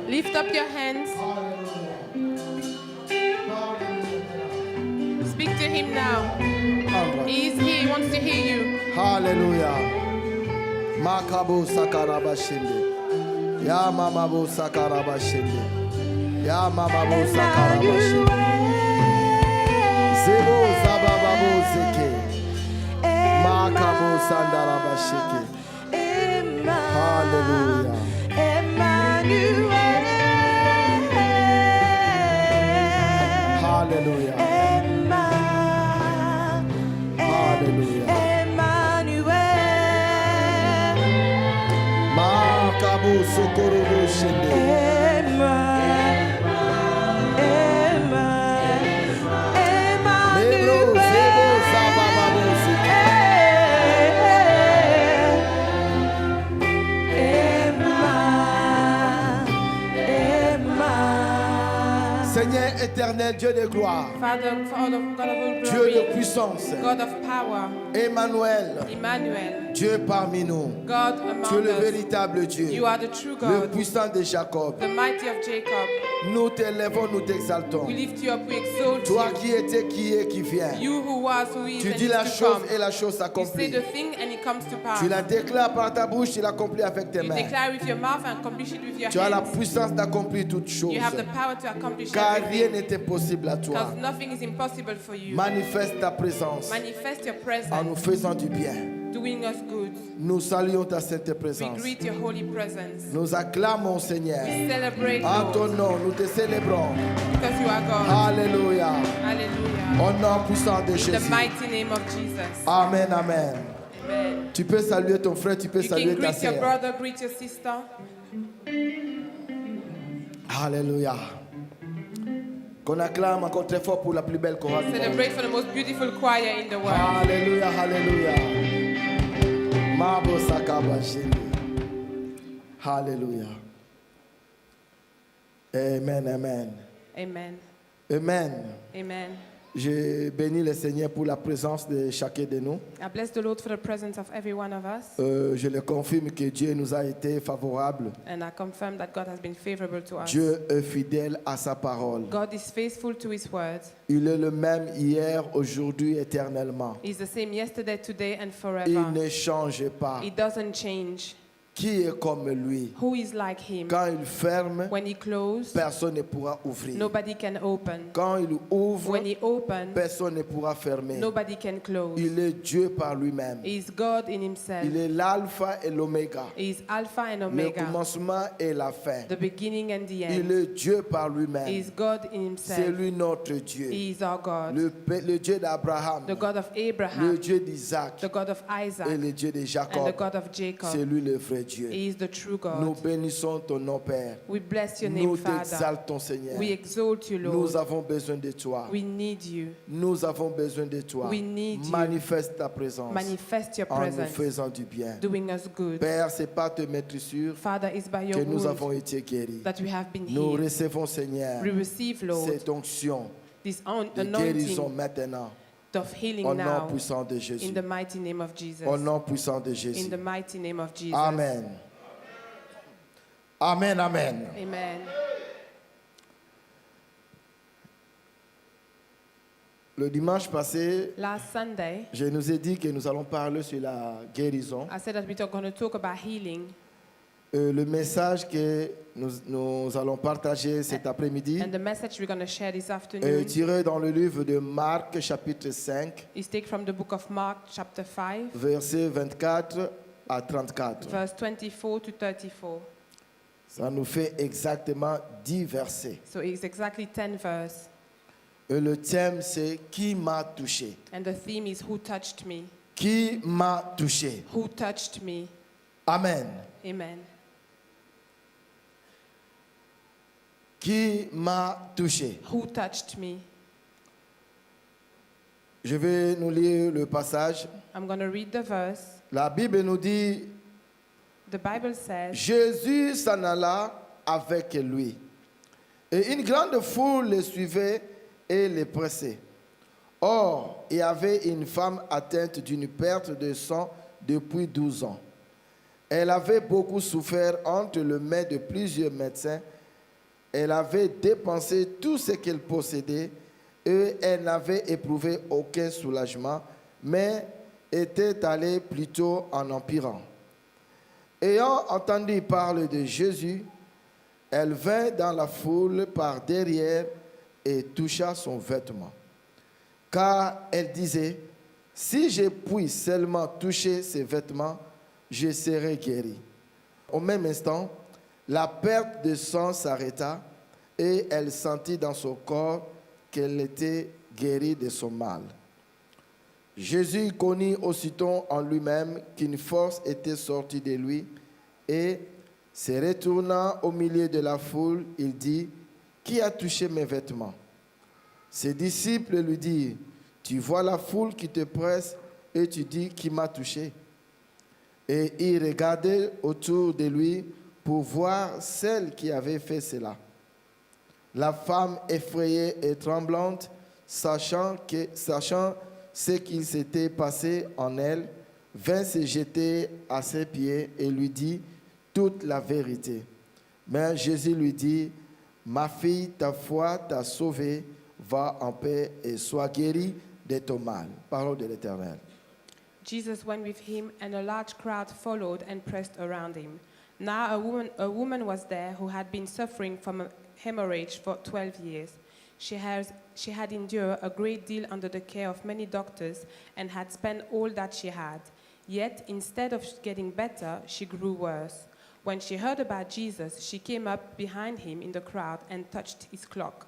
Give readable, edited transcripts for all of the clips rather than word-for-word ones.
Lift up your hands. Speak to him now. He is here. He wants to hear you. Hallelujah. Makabu sakarabashinde. Ya mamabu sakarabashinde. Ya mamabu sakarabashinde. Zebo zabababu zeke. Makabu sandarabashike. Hallelujah. Hallelujah. Hallelujah. Makabu sokorobo shinde. Seigneur éternel, Dieu de gloire, Father, God of all Dieu glory, de puissance, God of power, Emmanuel, Emmanuel, Dieu parmi nous, God tu es among le us. véritable Dieu, You are the true le God, puissant de Jacob. the mighty of Jacob. Nous t'élèvons, nous t'exaltons. We lift you up, we exalt Toi you. qui étais, qui est, qui vient. You who was, who is, Tu and dis is la to chose come. et la chose You say s'accomplit. the thing and it comes to pass. Tu la déclares par ta bouche, tu l'accomplis avec tes You mains. declare with your mouth and accomplish it with your Tu as la hands. puissance d'accomplir toutes choses. You have the power to accomplish Car rien everything. n'est impossible à toi. Because nothing is impossible for you. Manifeste ta présence Manifest your en nous presence, faisant du bien. doing us good. Nous saluons ta sainte We présence. greet your holy presence. Nous acclamons, Seigneur. We celebrate, En ton Lord, nom, nous te célébrons. because you are God. Alléluia. Hallelujah. Au nom puissant de In the Jésus. mighty name of Jesus. Amen, amen. Amen. Tu peux saluer ton frère, tu peux You saluer can ta greet your sœur. brother, greet your sister. Alléluia. Qu'on acclame encore très fort pour la plus belle chorale du monde. Celebrate for the most beautiful choir in the world. Alléluia, alléluia. Mabo sakaba shindi. Alléluia. Amen, amen. Amen. Amen. Amen. Je bénis le Seigneur pour la présence de chacun de nous. I bless the Lord for the presence of every one of us. Je le confirme que Dieu nous a été favorable. And I confirm that God has been favorable to us. Dieu est fidèle à sa parole. God is faithful to his word. Il est le même hier, aujourd'hui, éternellement. He's the same yesterday, today, and Il forever. ne change pas. He doesn't change. Qui est comme lui? Who is like him? Quand il ferme, When he closes, personne ne pourra ouvrir. nobody can open. Quand il ouvre, When he opens, personne ne pourra fermer. nobody can close. Il est Dieu par lui-même. He is God in himself. Il est l'alpha et l'oméga, He is Alpha and le Omega, commencement et la fin. the beginning and the Il end. est Dieu par He lui-même. is God in C'est himself. lui notre Dieu. He is our God. Le Dieu d'Abraham, The God of le Abraham, Dieu d'Isaac the God of et Isaac, le Dieu de and the Jacob. God of C'est Jacob. lui le vrai Dieu. He is the true Nous God. bénissons ton nom, Père. We bless your Nous name, Father. t'exaltons, Seigneur. We exalt you, Nous Lord. avons besoin de toi. We need you. Nous avons besoin de toi. We need you. Manifeste ta présence Manifest your en nous presence, faisant du bien. doing us good. Père, c'est par te mettre sur Father, it's by que your nous wound avons été guéris. that we have been Nous healed. recevons, Seigneur, We receive, Lord, cette onction this de guérison anointing maintenant. of healing Au nom now puissant de in Jésus. the mighty name of Jesus. Au nom puissant de In Jésus. the mighty name of Jesus. Amen. Amen, amen. Amen. Le dimanche passé, Last Sunday, je nous ai dit que nous allons parler sur la guérison. I said that we are going to talk about healing. Le message que nous allons partager cet après-midi And the message we're going to share this est afternoon tiré dans le livre de Marc, chapitre 5, is taken from the book of Mark, chapter 5, versets 24 à 34. verse 24 to 34. Ça nous fait exactement 10 versets. So it's exactly 10 verses. Et le thème, c'est « Qui m'a touché ?» And the theme is Who touched me? Qui m'a touché? Who touched me? Amen. Amen. Qui m'a touché? Who touched me? Je vais nous lire le passage. I'm going to read the verse. La Bible nous dit, The Bible says, Jésus s'en alla avec lui. Et une grande foule le suivait et le pressait. Or, il y avait une femme atteinte d'une perte de sang depuis 12 ans. Elle avait beaucoup souffert entre les mains de plusieurs médecins. Elle avait dépensé tout ce qu'elle possédait et elle n'avait éprouvé aucun soulagement, mais était allée plutôt en empirant. Ayant entendu parler de Jésus, elle vint dans la foule par derrière et toucha son vêtement. Car elle disait, si je puis seulement toucher ses vêtements, je serai guérie. Au même instant, la perte de sang s'arrêta et elle sentit dans son corps qu'elle était guérie de son mal. Jésus connut aussitôt en lui-même qu'une force était sortie de lui et, se retournant au milieu de la foule, il dit, « Qui a touché mes vêtements ?» Ses disciples lui dirent, « Tu vois la foule qui te presse et tu dis, qui m'a touché ?» Et il regardait autour de lui pour voir celle qui avait fait cela. La femme effrayée et tremblante, sachant ce qu'il s'était passé en elle, vint se jeter à ses pieds et lui dit toute la vérité. Mais Jésus lui dit, « Ma fille, ta foi t'a sauvée, va en paix et sois guérie de ton mal. » Parole de l'Éternel. Jesus went with him, and a large crowd followed and pressed around him. Now a woman was there who had been suffering from a hemorrhage for 12 years. She had endured a great deal under the care of many doctors and had spent all that she had. Yet, instead of getting better, she grew worse. When she heard about Jesus, she came up behind him in the crowd and touched his cloak.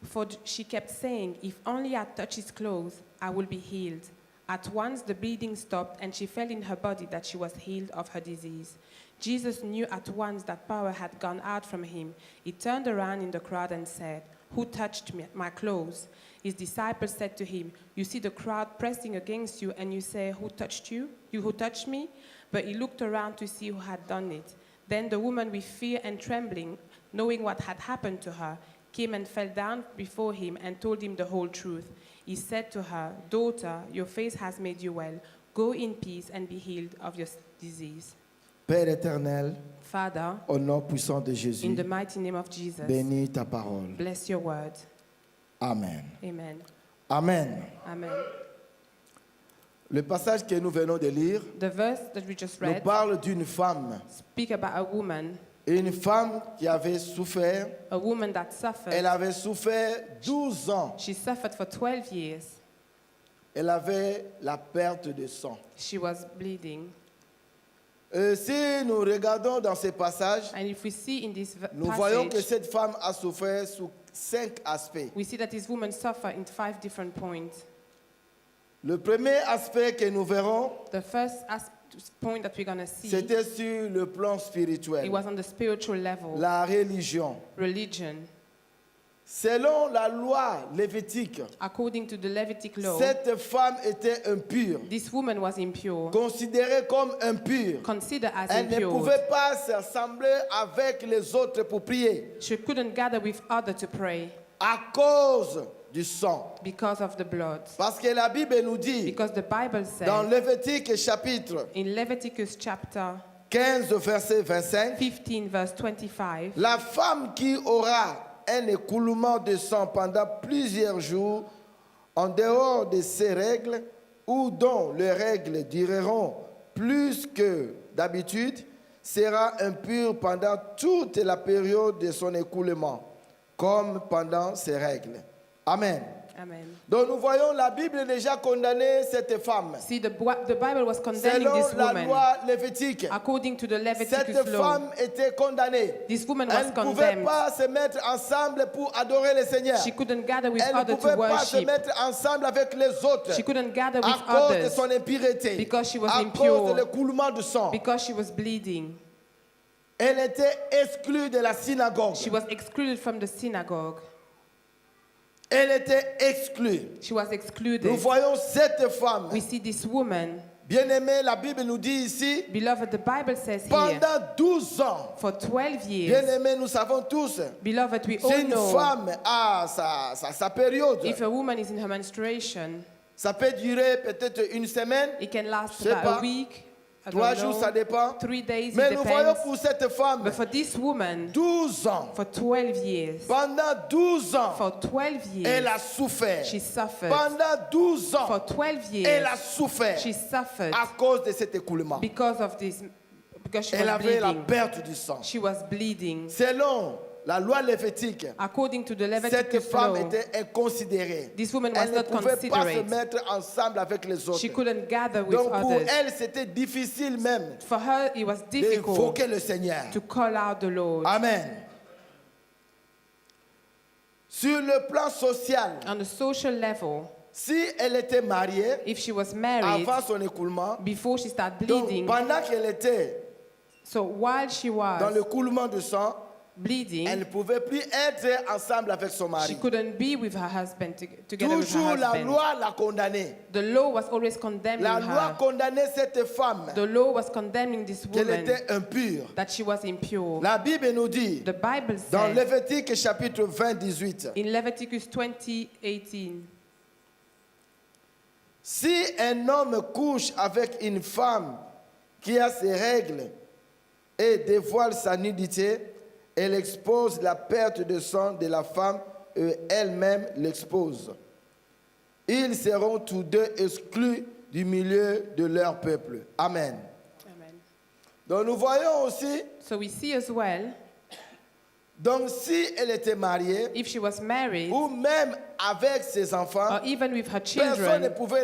For she kept saying, if only I touch his clothes, I will be healed. At once the bleeding stopped, and she felt in her body that she was healed of her disease. Jesus knew at once that power had gone out from him. He turned around in the crowd and said, "Who touched my clothes?" His disciples said to him, "You see the crowd pressing against you, and you say, 'Who touched you? You who touched me?'" But he looked around to see who had done it. Then the woman, with fear and trembling, knowing what had happened to her, came and fell down before him and told him the whole truth. He said to her, "Daughter, your faith has made you well. Go in peace and be healed of your disease." Père éternel, Father, au nom puissant de in Jésus, the mighty name of Jesus, bénis ta parole. bless your word. Amen. Amen. Amen. Amen. Le passage que nous venons de lire The verse that we just nous read parle d'une femme. speak about a woman Qui avait souffert. a woman that suffered. Elle avait souffert 12 ans. She suffered for 12 years. Elle avait la perte de sang. She was bleeding. Si nous regardons dans ces passages, And if we see in this nous voyons que passage, cette femme a souffert sous 5 aspects. we see that this woman suffered in 5 different points. Le premier aspect que nous verrons, The first point that we're going to see, c'était sur le plan it spirituel, was on the spiritual level, la religion. religion. Selon la loi lévitique, According to the Levitic law, cette femme était impure, this woman was impure, considérée comme impure. considered as Elle ne impure. pouvait pas s'assembler avec les autres pour prier She couldn't gather with others to pray à cause du sang. because of the blood. Parce que la Bible nous dit, Because the Bible dans says Lévitique chapitre in Leviticus chapter 15, verset 25, 15, verse 25, la femme qui aura un écoulement de sang pendant plusieurs jours, en dehors de ses règles, ou dont les règles dureront plus que d'habitude, sera impure pendant toute la période de son écoulement, comme pendant ses règles. Amen. Amen. Donc nous voyons la Bible déjà condamné cette femme. See, the Bible was condemning Selon this la woman. loi lévitique, According to the cette Leviticus law, femme était condamnée. this woman Elle was ne pouvait condemned. pas se mettre ensemble pour adorer le Seigneur. She couldn't gather with Elle ne others to pouvait pas se worship. mettre ensemble avec les autres She couldn't gather with à cause de others son impureté, because she was à impure. cause de l'écoulement du sang. because she was bleeding. Elle était exclue de la synagogue. She was excluded from the synagogue. Elle était exclue. She was Nous excluded. voyons cette femme. We see this woman. Bien-aimée, la Bible nous dit ici, Beloved, the Bible says here, pendant 12 ans, for 12 years, bien-aimés, nous savons tous, beloved, we si all une know femme a sa période, if a woman is in her menstruation, ça peut durer peut-être une semaine, it can last Je sais about pas. a week, I 3 don't jours, know, ça dépend. 3 days, Mais it nous voyons depends. pour cette femme, But for this woman, 12 ans, for 12 years, pendant 12 ans, for 12 elle years, a souffert. she suffered. Pendant 12 ans, For 12 elle a years, souffert she suffered à cause de cet écoulement. because of this, because she Elle was avait la bleeding. perte du sang. She was bleeding. Selon la loi lévitique, According to the cette Leviticus femme law, était inconsidérée. this woman was Elle ne not pouvait pas se considerate. mettre ensemble avec les autres. She couldn't gather with Donc pour others. elle, c'était difficile même For her, it was difficult d'évoquer le Seigneur. to call out the Lord. Amen. Sur le plan social, On the social level, si elle était mariée if she was married avant son écoulement, before she started donc bleeding, pendant qu'elle était so while she dans was l'écoulement de sang, elle bleeding, ne pouvait plus être ensemble avec son she mari. couldn't be with her husband together with her Toujours la husband. loi l'a condamnée. The law was always condemning La loi her. condamnait cette femme The law was condemning this qu'elle woman était impure. that she was impure. La Bible nous dit, The Bible dans says Lévitique chapitre 20, 18, in Leviticus 20:18, si un homme couche avec une femme qui a ses règles et dévoile sa nudité, elle expose la perte de sang de la femme et elle-même l'expose. Ils seront tous deux exclus du milieu de leur peuple. Amen. Amen. Donc nous voyons aussi, So we see as well, donc si elle était mariée, if she was married ou même avec ses enfants, or even with her personne ne children, pouvait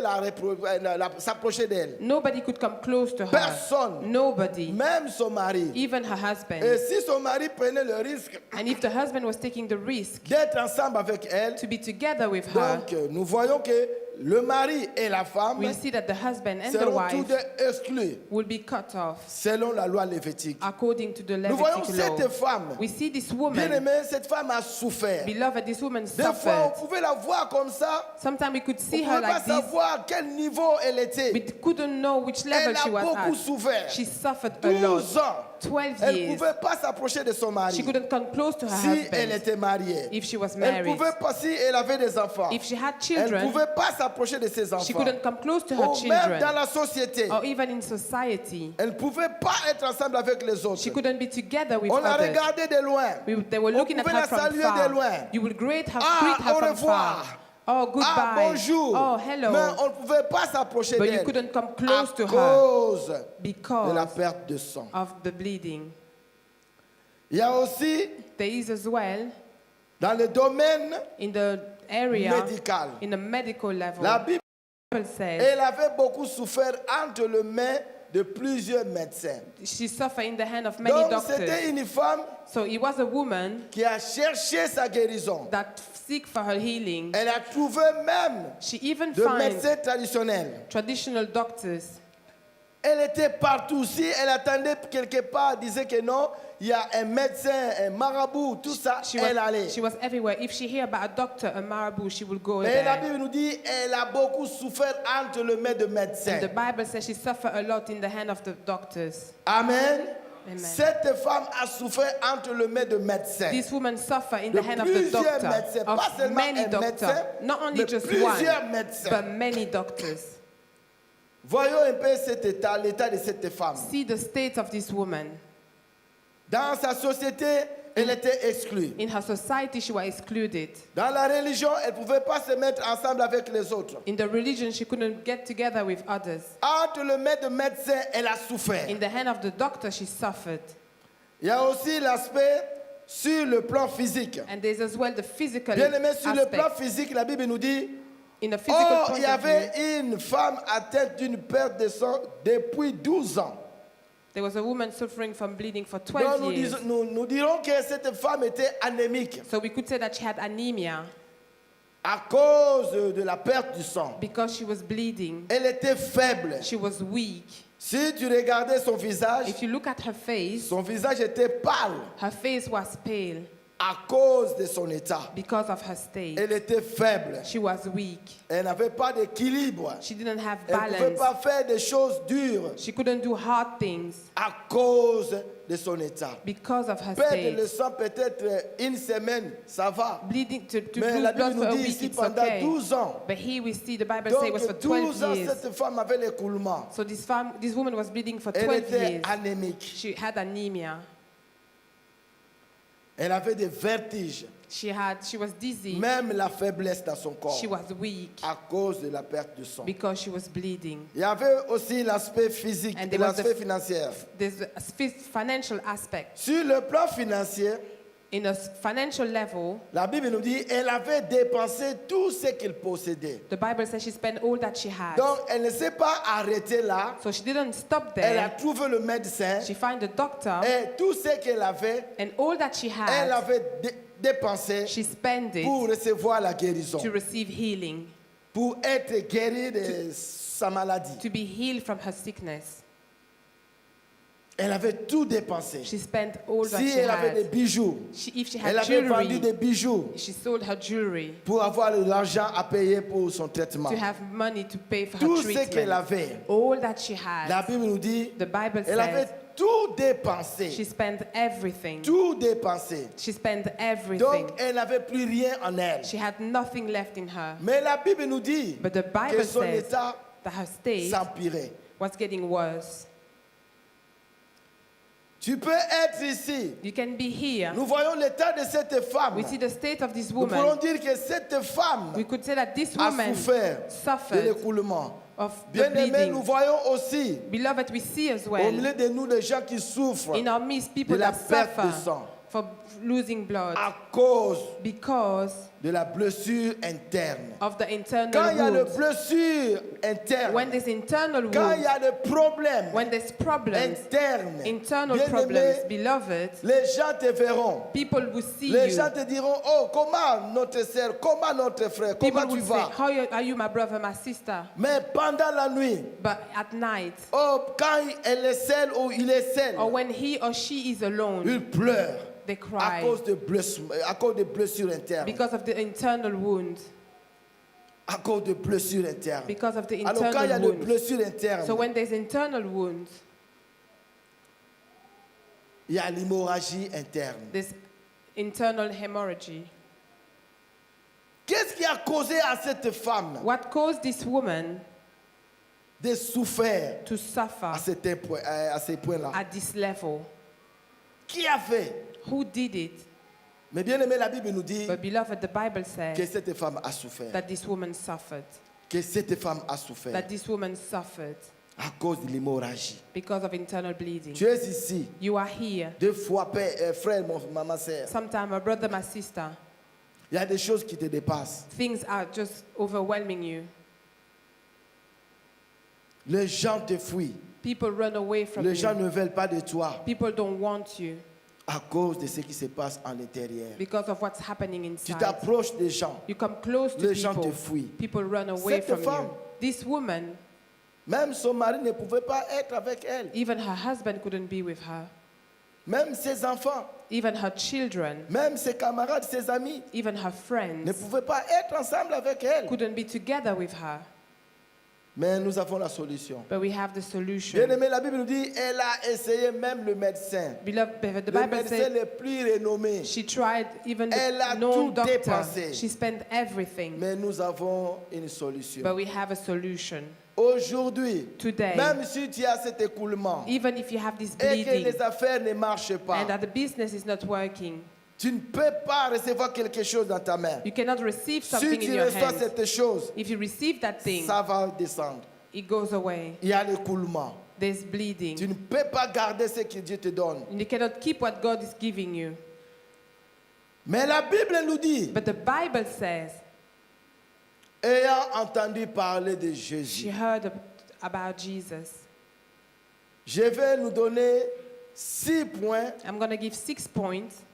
s'approcher d'elle. nobody could come close to her. Personne. Nobody, Même son mari. even her Et husband. si son mari prenait le risque And if the husband was taking the risk d'être ensemble avec elle, to be together with her, donc nous voyons que le mari et la femme we'll see that the husband and the seront tous wife deux exclus will be cut off selon la loi lévitique. according to the Nous voyons Levitic cette law. femme, We see this bien woman, aimée, cette femme a souffert. beloved, this woman Des fois, suffered. on pouvait la voir comme ça, Sometimes we could on see ne her pouvait pas like this. savoir à quel niveau elle était. We couldn't know which level Elle she a was beaucoup at. souffert. She suffered a lot. 12 ans. 12 Elle ne years. pouvait pas s'approcher de son She mari couldn't come close to her si elle husband était mariée. if she was Elle married. ne pouvait pas si elle avait des enfants. If she had Elle ne children, pouvait pas s'approcher de ses she enfants. couldn't come close to her Ou même dans children la société. or even in society. Elle ne pouvait pas être ensemble avec les autres. She couldn't be together with On la others. regardait de loin. They were On looking at pouvait her la from saluer far. de loin. You would greet her, Ah, greet her au from revoir. far. Oh, goodbye. Ah, bonjour. Oh, hello. Mais on ne pouvait pas s'approcher But you d'elle couldn't come close à to her cause de la because perte de sang. of the bleeding. Il y a aussi There is as well, dans le domaine in the area, médical. in the medical level, La Bible, Bible says elle avait beaucoup souffert entre les mains de plusieurs médecins. she suffered in the hand of many Donc doctors. c'était une femme So it was a woman qui a cherché sa guérison. that seek for her healing. Elle a trouvé même She even de found médecins traditionnels. traditional doctors. Elle était partout. Si elle attendait quelque part, disait que non, il y a un médecin, un marabout, tout ça, elle allait. She was everywhere. If she hear about a doctor, a marabout, she will go Mais la there. Bible nous dit, elle a beaucoup souffert entre les mains de médecins. And the Bible says she suffered a lot in the hand of the doctors. Amen. Amen. Cette femme a souffert entre les mains de médecins. This woman suffered in De the hand of the plusieurs doctor, médecins, pas of seulement many un doctors, médecin, not only mais just plusieurs one, médecins. but many doctors. Voyons un peu cet état, l'état de cette femme. See the state of this woman. Dans sa société, elle était exclue. In her society, she was excluded. Dans la religion, elle ne pouvait pas se mettre ensemble avec les autres. In the religion, she couldn't get together with others. Entre les mains de médecins, elle a souffert. In the hand of the doctor, she suffered. Il y a aussi l'aspect sur le plan physique. And there's as well the physical Bien aimé, sur le plan aspect. physique, la Bible nous dit, In a physical oh, point il y of view, avait une femme atteinte d'une perte de sang depuis 12 ans. there was a woman suffering from bleeding for Donc 12 nous, years. nous dirons que cette femme était anémique So we could say that she had anemia à cause de la perte du sang. because she was bleeding. Elle était faible. She was weak. Si tu regardais son visage, If you look at her face, son visage était pâle her face was pale à cause de son état. because of her state. Elle était faible. She was weak. Elle n'avait pas d'équilibre. She didn't have Elle ne pouvait balance. pas faire des choses dures She couldn't do hard things à cause de son état. because of her Perdre le state. sang peut-être une semaine, ça va. Bleeding to Mais lose la blood Bible for a nous dit week, ici it's pendant okay. 12 ans. But here we see the Bible say it was for Donc 12 12 ans, years. cette femme avait l'écoulement. So this woman was bleeding for Elle 12 était years. anémique. She had anemia. Elle avait des vertiges. She was dizzy. Même la faiblesse dans son corps She was weak à cause de la perte de sang. because she was bleeding. Il y avait aussi l'aspect physique And et there was l'aspect financier. There's a financial aspect. Sur le plan financier, In a financial level, la Bible nous dit qu'elle avait dépensé tout ce qu'elle possédait. the Bible says she spent all that she had. Donc, elle ne s'est pas arrêtée là. So she didn't stop Elle a there. trouvé le médecin She found the doctor, et tout ce qu'elle avait, and all that she elle had, avait dépensé she spent it pour recevoir la guérison, to receive healing, pour être guérie de sa maladie. to be healed from her sickness. Elle avait tout dépensé. She spent all that Si she elle avait des had. bijoux, If she elle had avait vendu jewelry, des bijoux she sold her jewelry pour avoir de l'argent à payer pour son traitement. to have money to pay for Tout her ce qu'elle treatment. avait, All that she la had, Bible nous dit, the Bible elle avait says tout she dépensé. spent everything. Tout dépensé. She spent Donc, everything. elle n'avait plus rien en elle. She had nothing left in her. Mais la Bible nous dit But the que Bible son says état that her state s'empirait. was getting worse. Tu peux être ici. You can be here. Nous voyons l'état de cette femme. We see the state of this Nous pourrons woman. dire que cette femme We could say that this a woman souffert de suffered l'écoulement. of the Bien aimé, nous bleeding. voyons aussi Beloved, we see as au well milieu de nous des gens qui souffrent in our midst people de la that perte de suffer sang for losing blood à cause because de la blessure interne. of the Quand il y internal a des wounds. blessures internes, When there's internal quand il y wounds, a des problèmes when there's problems, internes, internal bien problems, aimé, beloved, les gens te verront. people will see Les you. gens te diront, oh, comment notre sœur, comment notre frère, People comment tu will say, vas? are you my brother, my sister? Mais pendant la nuit, But at night, oh, quand elle est seule ou il est seul, or when he or she is alone, il pleure they à cry cause de blessures internes. because of the internal wound, À cause de blessures internes. because of the Alors quand il y a internal des wound. blessures internes, So when there's internal wounds, il y a l'hémorragie interne. This internal hemorrhage. Qu'est-ce qui a causé à cette femme What caused this woman de souffrir to suffer à ces points-là? at this level? Qui a fait? Who did it? Mais bien aimé, la Bible nous dit But beloved, the Bible que says cette femme a souffert. that this woman suffered. Que cette femme a souffert That this woman suffered à cause de l'hémorragie. because of internal bleeding. Tu es ici. You are here. Deux fois, père, frère, ma soeur. Sometimes, my brother, my sister, Il y a des choses qui te dépassent. things are just overwhelming you. Les gens te fuient. People run away from Les gens you. ne veulent pas de toi People don't want you à cause de ce qui se passe en l'intérieur. because of what's happening Tu inside. t'approches des gens. You come close to Les gens te people. fuient. People run away Cette from femme, you. This woman, même son mari ne pouvait pas être avec elle. even her husband couldn't be with her. Même ses enfants, Even her children, même ses camarades, ses amis even her ne friends pouvaient pas être ensemble avec elle. couldn't be together with her. Mais nous avons la solution. But we have the solution. Bien aimé, la Bible nous dit, elle a essayé même le médecin. Beloved, the Le Bible médecin says le plus renommé. she tried even Elle a the known tout doctor. dépensé. She spent everything. Mais nous avons une solution. But we have a solution. Aujourd'hui, Today, même si tu as cet écoulement even if you have this et que bleeding les affaires ne marchent pas, and that the business is not working, tu ne peux pas recevoir quelque chose dans ta main. you cannot receive Si something in tu your reçois hands. cette chose, If you receive that thing, ça va descendre. it goes away. Il y a l'écoulement. There's Tu bleeding. ne peux pas garder ce que Dieu te donne. You cannot keep what God is giving you. Mais la Bible nous dit, But the Bible says ayant entendu parler de she Jésus, heard about Jesus. je vais nous donner 6 points I'm going to give 6 points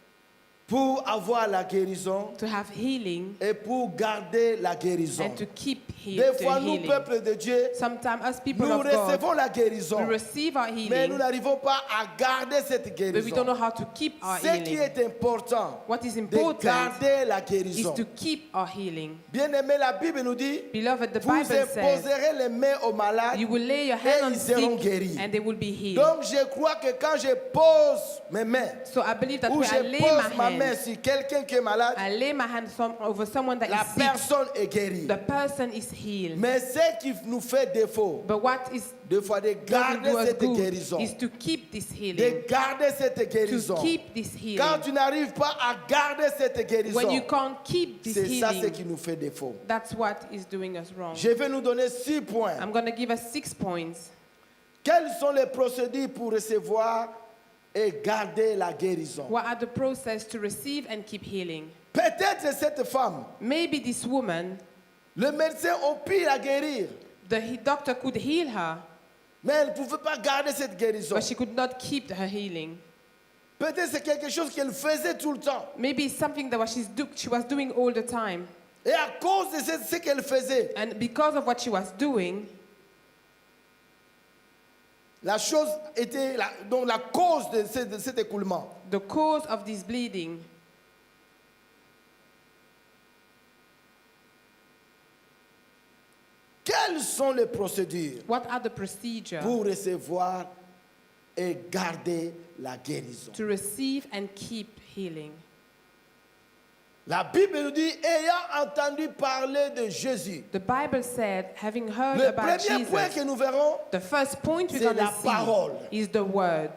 pour avoir la guérison to have healing et pour garder la guérison. and to keep Des fois, the nous, healing. peuple de Dieu, Sometimes us people nous of God, recevons la we guérison, receive our mais nous healing, n'arrivons pas à garder cette but we don't know guérison. how to keep our Ce qui healing. est important, What is de important garder la is guérison. to keep our healing. Bien aimé, la Bible nous dit, Beloved, the vous Bible says imposerez les mains aux malades you will lay your et hand on ils seront sick guéris. and they will be healed. Donc je crois que quand je pose mes mains, So I believe that ou when I je lay pose ma my main hand, sur quelqu'un qui est malade, I lay my hand over someone that la is sick, personne est guérie. the person is healed. Mais ce qui nous fait défaut, But what is des fois de doesn't garder do us cette good guérison, is to keep this de healing. garder cette guérison. To keep this Quand healing. tu n'arrives pas à garder cette When you guérison, can't keep this c'est ça ce healing, qui nous fait défaut. that's what is doing us wrong. Je vais nous donner 6 points. I'm going to give us 6 points. Quelles sont les procédures pour recevoir et garder la guérison? What are the process to receive and keep healing? Peut-être cette femme, Maybe this woman, le médecin a pu la guérir, the doctor could heal her, mais elle ne pouvait pas garder cette guérison. but she could not keep her healing. Peut-être c'est quelque chose qu'elle faisait tout le temps. Maybe it's something that she was doing all the time. Et à cause de ce qu'elle faisait, And because of what she was doing, la chose était donc la cause de cet écoulement. the cause of this bleeding, Quelles sont les procédures what are the procedures pour recevoir et garder la guérison? to receive and keep healing? La Bible nous dit, ayant entendu parler de Jésus. The Bible said, having heard Le about premier point Jesus, que nous verrons, the first point we're c'est going la to parole. see is the word.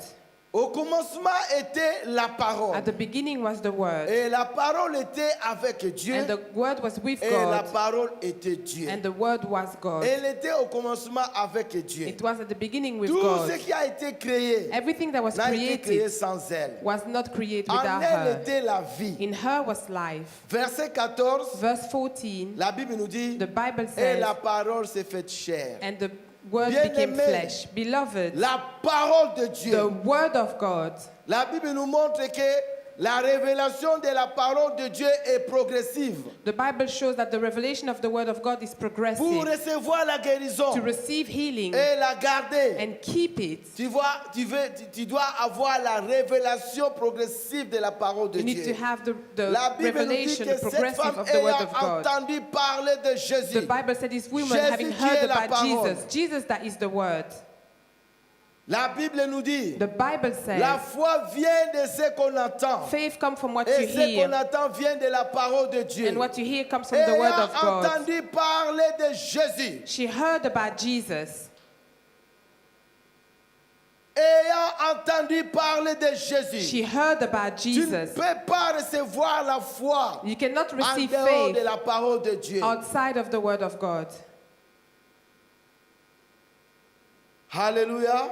Au commencement était la parole. At the beginning was the word, Et la parole était avec Dieu. and the word was with Et la God, parole était Dieu. and the word was God. Elle était au commencement avec Dieu. It was at the beginning with Tout God. ce qui a été créé Everything that was n'a été créé created sans elle. was not created En without elle her. était la vie. In her was life. Verset 14, Verse 14, la Bible nous dit, the Bible et says, la parole s'est faite chair. and the word Bien became aimé, flesh. Beloved, La parole de Dieu. the word of God. La Bible nous montre que la révélation de la parole de Dieu est progressive. The Bible shows that the revelation of the word of God is Pour progressive. recevoir la guérison To receive healing et la garder, and keep it, tu dois avoir la révélation progressive de la parole de you need to Dieu. have the La Bible nous dit revelation, que the cette progressive femme of the word of ayant God. entendu parler de The Jésus, Bible said this woman Jésus having qui est heard la about parole. Jesus, Jesus that is the word. La Bible nous dit, The Bible la says, foi vient de ce qu'on entend. faith comes from what Et you ce qu'on hear, entend vient de la parole de Dieu. and what you hear comes from the word Ayant of God. entendu parler de Jésus, She heard about Jesus. ayant entendu parler de Jésus, She heard about tu ne Jesus. peux pas recevoir la foi You cannot en receive dehors de faith la parole de Dieu. outside of the word of God. Alléluia.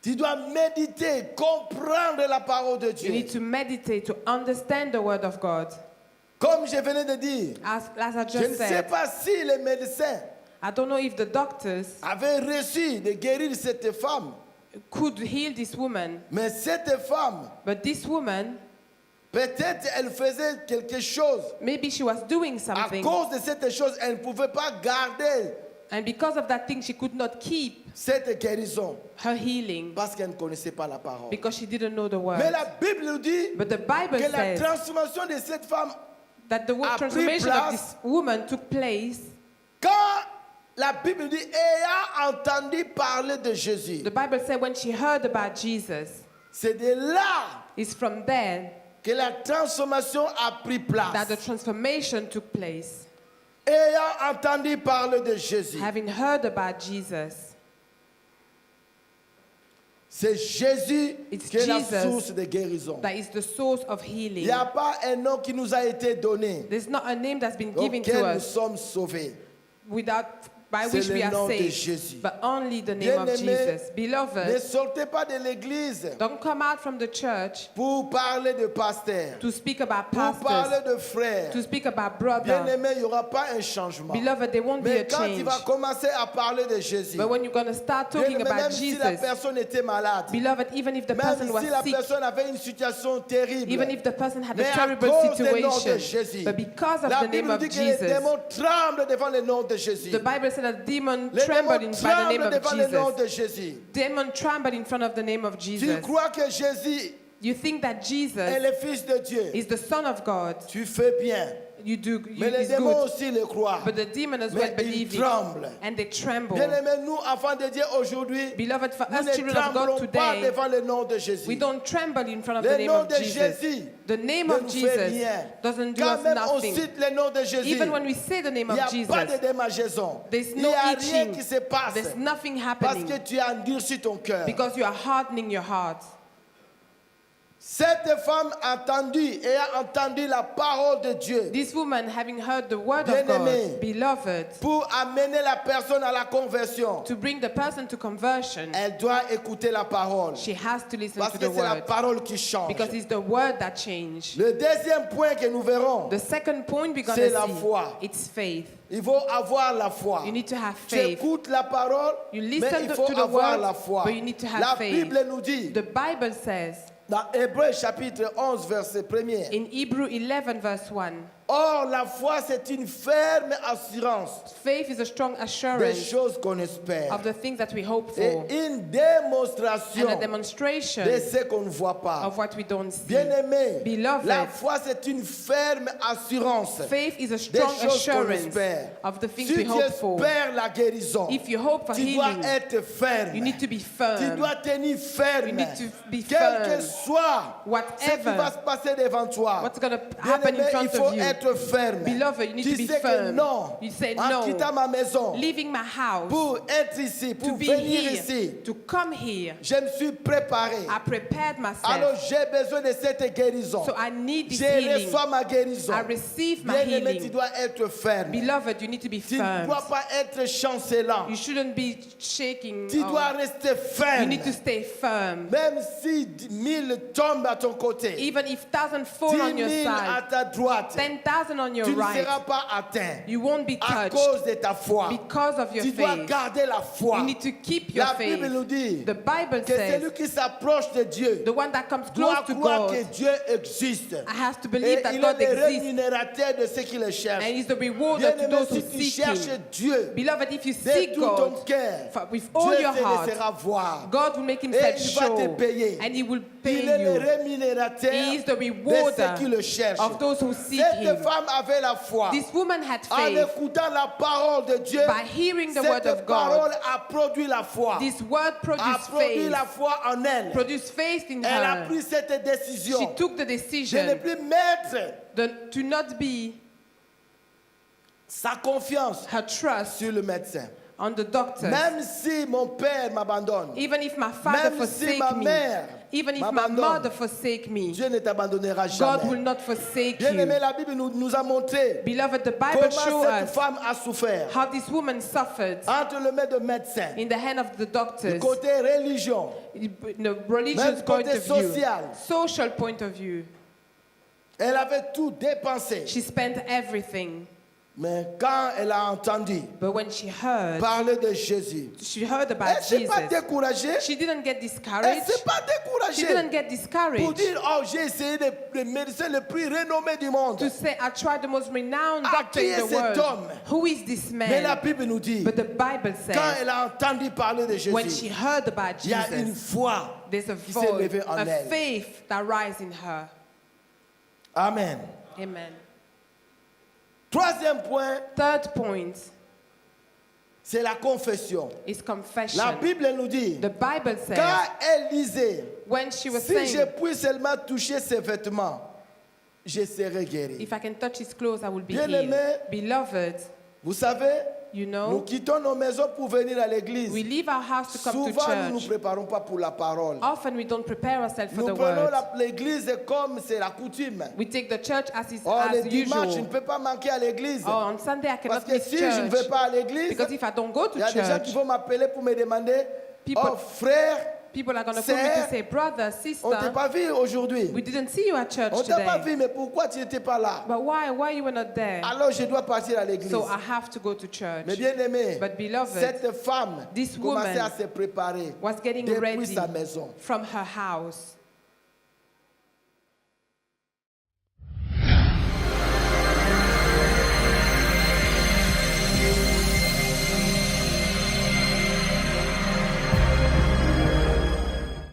Tu dois méditer, comprendre la parole de You need Dieu. to meditate to understand the word of God. Comme je venais de dire, As I je ne just sais said, pas si les médecins I don't know if the doctors avaient reçu de guérir cette femme, could heal this woman, mais cette femme, but this woman, peut-être elle faisait quelque chose. maybe she was doing À something, cause de cette chose, elle ne pouvait pas garder and because of that thing, she could not keep cette guérison her healing parce qu'elle ne connaissait pas la parole. because she didn't know the Mais word. la Bible nous dit But the Bible que la says transformation de cette femme, that the a pris transformation place. of this woman took place. quand la Bible dit ayant entendu parler de Jésus, The Bible said when she heard about Jesus, c'est de là it's from there que la transformation a pris that the place. transformation took place. Ayant entendu parler de Jésus, Having heard about Jesus, c'est Jésus It's qui est la Jesus source de guérison. that is the source of Il healing. n'y a pas un nom qui nous a été donné There's not a name that's been given to auquel nous us sommes sauvés. by C'est which le we nom are de saved, Jésus. but only the name of Bien-aimés, Jesus. Ne Beloved, sortez pas de l'église don't come out from the church pour parler de pasteur, to speak about pour parler pastors, de frères. to speak about brother. Bien-aimé, il n'y aura pas un changement. Beloved, there won't be Mais a quand tu change. vas commencer à parler de Jésus, But when you're going to start talking bien-aimé, about même si la Jesus, personne était malade, beloved, even if the person même was si la sick, personne avait une situation terrible, even if the person had a mais à terrible cause du nom de situation, Jésus, but because of la the Bible name nous of dit que les Jesus, démons tremblent devant le nom de Jésus. the Bible said that demon Les trembled démons by the name tremblent of devant le nom Jesus. de Jésus. Demon trembled in front of the name of Tu Jesus. crois que Jésus You think that est Jesus le Fils de Dieu. is the Son of God. Tu fais bien. You do, Mais les it's démons good. aussi le croient. But the demon as Mais well ils believe it. tremblent. And they tremble. Bien-aimés, nous, enfants de Dieu, aujourd'hui, Beloved, for nous us ne children of God tremblons pas today, devant le nom de Jésus. we don't tremble in front of Le the name nom of de Jesus. Jésus The name ne of nous fait Jesus rien. doesn't do Quand us même on nothing. cite le nom de Jésus, Even when we say the name il n'y a of Jesus, pas de démangeaison. there's Il n'y no a rien itching. qui se passe There's nothing parce happening que tu as endurci ton cœur. because you are hardening your heart. Cette femme et a entendu la parole de Dieu This woman, having heard the word of God, Bien-aimé. beloved, pour amener la personne à la conversion. to bring the person to conversion, Elle doit écouter la parole she has to listen parce to que the c'est la word parole qui change. because it's the word that changed. Le deuxième point que nous verrons, The second point we're going C'est to la see, foi. it's faith. il faut avoir la foi. You need to have Tu faith. écoutes la parole, You mais listen il to faut the avoir word, la foi. but you need to have La faith. Bible nous dit, The Bible says dans Hébreux chapitre 11, verset 1er, in Hebrew 11 verse 1, or la foi c'est une ferme assurance faith is a strong des assurance choses qu'on espère of the things that we hope et for une and démonstration a demonstration de ce qu'on ne voit pas. of what we don't see. Bien-aimé, Beloved, la foi c'est une ferme assurance Faith is a des strong choses qu'on assurance espère. of the things Si we tu hope for. espères la guérison, If you hope for tu dois healing, être ferme. you need to be Tu firm. dois tenir ferme. You need to be Quel firm. que soit ce qui Whatever va se passer devant toi, what's going to happen in bien-aimé, il front faut of you. être ferme. Beloved, you need Tu to be sais que firm. non, You say en no. quittant ma maison, Leaving my house pour être ici, to pour be venir here, ici, to come here. je me suis préparé. I prepared Alors myself, j'ai besoin de cette guérison. so I need this Je healing. reçois ma guérison. I receive my Bien-aimé, tu healing. dois être ferme. Beloved, you need to be Tu ne firm. dois pas être chancelant. You shouldn't be shaking. Tu dois rester You ferme. need to stay firm. Même si 1000 tombent à ton côté, Even if 1,000 fall 10 on your 000 à side, ta droite, 10,000 on your tu ne right, seras pas atteint you won't be à touched cause de ta foi. because of your Tu dois faith. garder la foi. You need to keep your La Bible nous faith. dit The Bible que says celui qui s'approche de Dieu the one that comes doit close to croire que God Dieu existe. has to Et believe that il God est le exists, rémunérateur de ceux qui le and cherchent. He's the rewarder to Bien-aimé, those who si tu seek cherches Him. Dieu Beloved, if you de seek tout ton God cœur, with all Dieu your te heart, laissera voir. God will make Et Himself il va te show, payer. and He will Il Il fail est le you. rémunérateur He is the de rewarder ceux qui le cherchent. of those who seek Cette him. femme avait la foi. This woman had En faith. écoutant la parole de Dieu, By hearing the word cette of God, parole a produit la foi. this word A produced produit faith. la foi en elle. Produced faith in Elle a her. pris cette décision She took the de ne decision plus mettre to not be sa confiance her trust sur le médecin. on the doctors. Même si mon père m'abandonne, Even if my father même si forsake ma me, mère even if my m'abandonne, mother forsake me, Dieu ne t'abandonnera God will jamais. not forsake Bien aimé, you. la Bible nous a montré Beloved, the Bible comment shows cette us femme a souffert how this woman suffered entre le maître de médecin, in the hand of the du doctors, côté religion, in the religious Même point côté of view, social. social point of view. elle avait tout dépensé. She spent everything. Mais quand elle a entendu But when she heard parler de Jésus, she heard elle about ne s'est pas Jesus, découragée. she didn't get Elle ne discouraged. s'est pas She didn't découragée get pour discouraged dire, oh, j'ai essayé le médecin le plus renommé du monde. to say, I tried the most renowned Ah, doctor qui in est the cet world. homme? Who is this Mais la man? Bible nous dit, But the Bible quand says, elle a entendu parler de when she Jésus, heard about il y a une Jesus, foi there's a qui s'est levée voice, en a elle. faith that rises in her. Amen. Amen. Troisième point, Third point c'est la confession. is La confession. Bible nous dit, The Bible says, quand elle disait, when she was si je saying, puis seulement toucher ses vêtements, je serai guéri. if I can touch his clothes, I will be Bien-aimé, healed. Beloved, Vous savez, you nous know, quittons nos maisons pour venir à l'église. we leave our house to come to Souvent, nous ne nous church. préparons pas pour la parole. Often we don't prepare ourselves for Nous the prenons word. l'église comme c'est la coutume. We take the church as is Oh, le as dimanche, je ne usual. peux pas manquer à l'église. Oh, on Sunday I Parce cannot que miss si je ne vais church. pas à l'église, Because if I don't go il y to a des gens qui church, vont m'appeler pour me demander, People- oh frère, people are going to call me to Sir, say, brother, on ne t'a sister, pas vu aujourd'hui. we didn't see you at church On ne t'a pas today. vu, mais pourquoi tu n'étais pas là? But why you were not there? Alors je dois partir à l'église. So I have to go to church. Mais bien aimé, But beloved, cette femme this commençait woman à se préparer Was getting depuis ready sa maison. from her house.